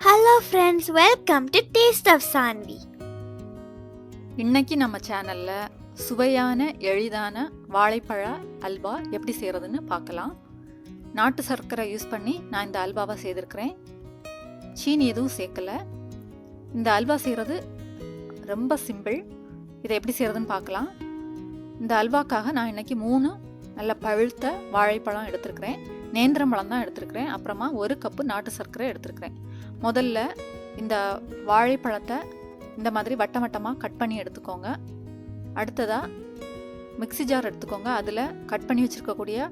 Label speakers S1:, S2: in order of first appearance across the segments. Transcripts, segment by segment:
S1: Hello friends, welcome to Taste of Sanvi.
S2: இன்னைக்கு நம்ம சேனல்ல சுவையான எளிதான வாழைப்பழ அல்வா எப்படி செய்யறதுன்னு பார்க்கலாம். நாட்டு சர்க்கரை யூஸ் பண்ணி நான் இந்த அல்வாவை செய்திருக்கிறேன். சீனி எதுவும் சேர்க்கல. இந்த அல்வா செய்யறது ரொம்ப சிம்பிள். இதை எப்படி செய்யறதுன்னு பார்க்கலாம். இந்த அல்வாக்காக நான் இன்னைக்கு 3 நல்ல பழுத்த வாழைப்பழம் எடுத்திருக்கிறேன். நேந்திரம் பழம் தான் எடுத்திருக்கிறேன். அப்புறமா 1 கப்பு நாட்டு சர்க்கரை எடுத்திருக்கிறேன். முதல்ல இந்த வாழைப்பழத்தை இந்த மாதிரி வட்டம் வட்டமாக கட் பண்ணி எடுத்துக்கோங்க. அடுத்ததாக மிக்ஸி ஜார் எடுத்துக்கோங்க. அதில் கட் பண்ணி வச்சுருக்கக்கூடிய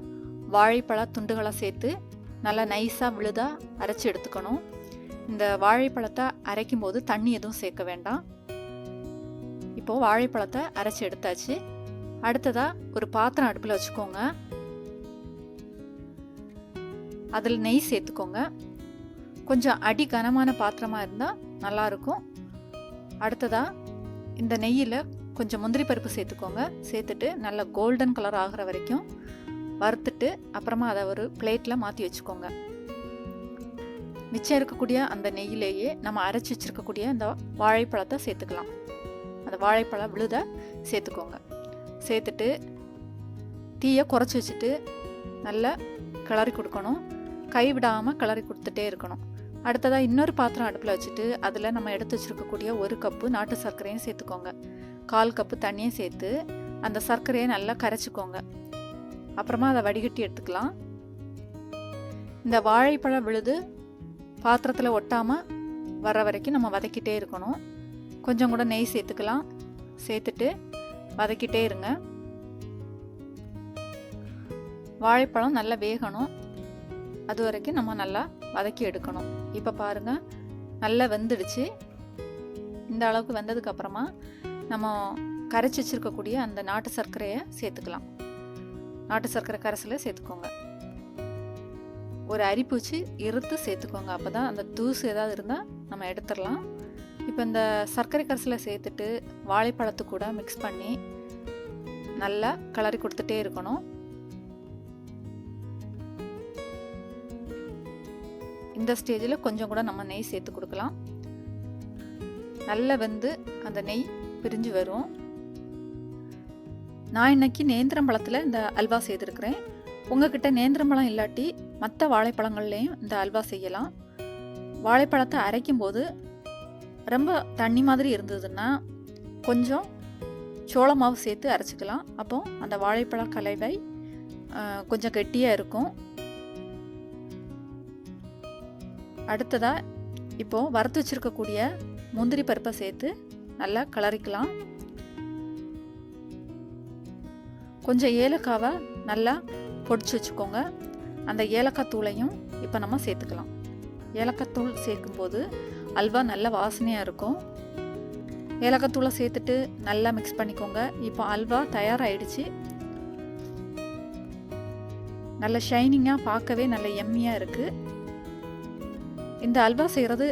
S2: வாழைப்பழ துண்டுகளை சேர்த்து நல்லா நைஸாக விழுதாக அரைச்சி எடுத்துக்கணும். இந்த வாழைப்பழத்தை அரைக்கும் போது தண்ணி எதுவும் சேர்க்க வேண்டாம். இப்போது வாழைப்பழத்தை அரைச்சி எடுத்தாச்சு. அடுத்ததாக ஒரு பாத்திரம் அடுப்பில் வச்சுக்கோங்க. அதில் நெய் சேர்த்துக்கோங்க. கொஞ்சம் அடி கனமான பாத்திரமாக இருந்தால் நல்லாயிருக்கும். அடுத்ததாக இந்த நெய்யில் கொஞ்சம் முந்திரி பருப்பு சேர்த்துக்கோங்க. சேர்த்துட்டு நல்லா கோல்டன் கலர் ஆகிற வரைக்கும் வறுத்துட்டு அப்புறமா அதை ஒரு பிளேட்டில் மாற்றி வச்சுக்கோங்க. மிச்சம் இருக்கக்கூடிய அந்த நெய்யிலேயே நம்ம அரைச்சி வச்சுருக்கக்கூடிய இந்த வாழைப்பழத்தை சேர்த்துக்கலாம். அந்த வாழைப்பழம் விழுத சேர்த்துக்கோங்க. சேர்த்துட்டு தீயை குறைச்சி வச்சுட்டு நல்லா கிளறி கொடுக்கணும். கைவிடாமல் கிளறி கொடுத்துட்டே இருக்கணும். அடுத்ததாக இன்னொரு பாத்திரம் அடுப்பில் வச்சுட்டு அதில் நம்ம எடுத்து வச்சுருக்கக்கூடிய 1 கப்பு நாட்டு சர்க்கரையும் சேர்த்துக்கோங்க. 1/4 கப்பு தண்ணியும் சேர்த்து அந்த சர்க்கரையை நல்லா கரைச்சிக்கோங்க. அப்புறமா அதை வடிகட்டி எடுத்துக்கலாம். இந்த வாழைப்பழம் விழுது பாத்திரத்தில் ஒட்டாமல் வர வரைக்கும் நம்ம வதக்கிட்டே இருக்கணும். கொஞ்சம் கூட நெய் சேர்த்துக்கலாம். சேர்த்துட்டு வதக்கிட்டே இருங்க. வாழைப்பழம் நல்லா வேகணும். அது வரைக்கும் நம்ம நல்லா வதக்கி எடுக்கணும். இப்போ பாருங்கள், நல்லா வெந்துடுச்சு. இந்த அளவுக்கு வெந்ததுக்கு அப்புறமா நம்ம கரைச்சி வச்சுருக்கக்கூடிய அந்த நாட்டு சர்க்கரையை சேர்த்துக்கலாம். நாட்டு சர்க்கரை கரைசலை சேர்த்துக்கோங்க. ஒரு அரிப்பு வச்சு இறுத்து சேர்த்துக்கோங்க. அப்போ தான் அந்த தூசு ஏதாவது இருந்தால் நம்ம எடுத்துடலாம். இப்போ இந்த சர்க்கரை கரைசலை சேர்த்துட்டு வாழைப்பழத்து கூட மிக்ஸ் பண்ணி நல்லா கிளறி கொடுத்துட்டே இருக்கணும். இந்த ஸ்டேஜில் கொஞ்சம் கூட நம்ம நெய் சேர்த்து கொடுக்கலாம். நல்லா வெந்து அந்த நெய் பிரிஞ்சு வரும். நான் இன்னைக்கு நேந்திரம் பழத்தில் இந்த அல்வா செய்திருக்கிறேன். உங்ககிட்ட நேந்திரம் பழம் இல்லாட்டி மற்ற வாழைப்பழங்கள்லேயும் இந்த அல்வா செய்யலாம். வாழைப்பழத்தை அரைக்கும் போது ரொம்ப தண்ணி மாதிரி இருந்ததுன்னா கொஞ்சம் சோள மாவு சேர்த்து அரைச்சிக்கலாம். அப்போ அந்த வாழைப்பழ கலவை கொஞ்சம் கெட்டியாக இருக்கும். அடுத்ததாக இப்போது வறுத்து வச்சுருக்கக்கூடிய முந்திரி பருப்பை சேர்த்து நல்லா கிளறிக்கலாம். கொஞ்சம் ஏலக்காவை நல்லா பொடிச்சு வச்சுக்கோங்க. அந்த ஏலக்காய் தூளையும் இப்போ நம்ம சேர்த்துக்கலாம். ஏலக்காய் தூள் சேர்க்கும்போது அல்வா நல்ல வாசனையாக இருக்கும். ஏலக்காய் தூளை சேர்த்துட்டு நல்லா மிக்ஸ் பண்ணிக்கோங்க. இப்போ அல்வா தயாராகிடுச்சு. நல்ல ஷைனிங்காக பார்க்கவே நல்ல எம்மியாக இருக்குது. இந்த அல்வா செய்கிறது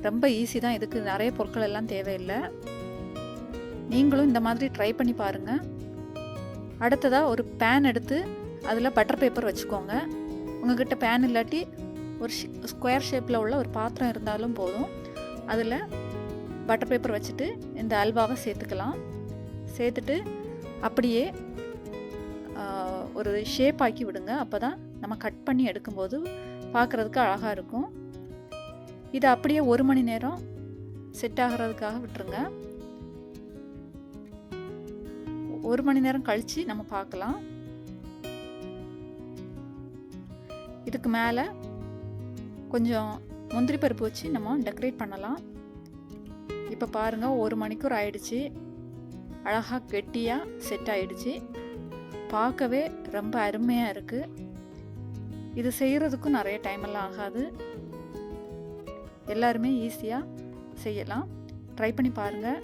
S2: ரொம்ப ஈஸி தான். இதுக்கு நிறைய பொருட்கள் எல்லாம் தேவையில்லை. நீங்களும் இந்த மாதிரி ட்ரை பண்ணி பாருங்கள். அடுத்ததாக ஒரு பேன் எடுத்து அதில் பட்டர் பேப்பர் வச்சுக்கோங்க. உங்கள்கிட்ட பேன் இல்லாட்டி ஒரு ஸ்கொயர் ஷேப்பில் உள்ள ஒரு பாத்திரம் இருந்தாலும் போதும். அதில் பட்டர் பேப்பர் வச்சுட்டு இந்த அல்வாவை சேர்த்துக்கலாம். சேர்த்துட்டு அப்படியே ஒரு ஷேப் ஆக்கி விடுங்க. அப்போ தான் நம்ம கட் பண்ணி எடுக்கும்போது பார்க்குறதுக்கு அழகாக இருக்கும். இதை அப்படியே 1 மணி நேரம் செட் ஆகிறதுக்காக விட்டுருங்க. 1 மணி நேரம் கழித்து நம்ம பார்க்கலாம். இதுக்கு மேலே கொஞ்சம் முந்திரி பருப்பு வச்சு நம்ம டெக்கரேட் பண்ணலாம். இப்போ பாருங்கள், 1 மணிக்கூர் ஆயிடுச்சு. அழகாக கெட்டியாக செட் ஆயிடுச்சு. பார்க்கவே ரொம்ப அருமையாக இருக்குது. இது செய்கிறதுக்கும் நிறைய டைம் எல்லாம் ஆகாது. எல்லாருமே ஈஸியாக செய்யலாம். ட்ரை பண்ணி பாருங்கள்.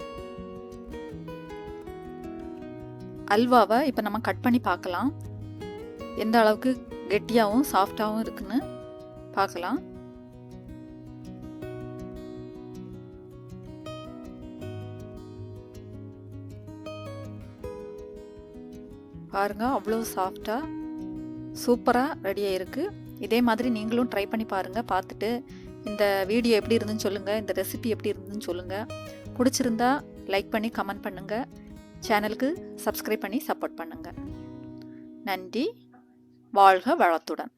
S2: அல்வாவை இப்போ நம்ம கட் பண்ணி பார்க்கலாம். எந்த அளவுக்கு கெட்டியாகவும் சாஃப்டாகவும் இருக்குன்னு பார்க்கலாம். பாருங்கள், அவ்வளோ சாஃப்டாக சூப்பராக ரெடியாக இருக்குது. இதே மாதிரி நீங்களும் ட்ரை பண்ணி பாருங்கள். பார்த்துட்டு இந்த வீடியோ எப்படி இருந்துன்னு சொல்லுங்கள், இந்த ரெசிபி எப்படி இருந்துன்னு சொல்லுங்கள். பிடிச்சிருந்தா லைக் பண்ணி கமெண்ட் பண்ணுங்கள். சேனலுக்கு சப்ஸ்கிரைப் பண்ணி சப்போர்ட் பண்ணுங்கள். நன்றி. வாழ்க வளத்துடன்.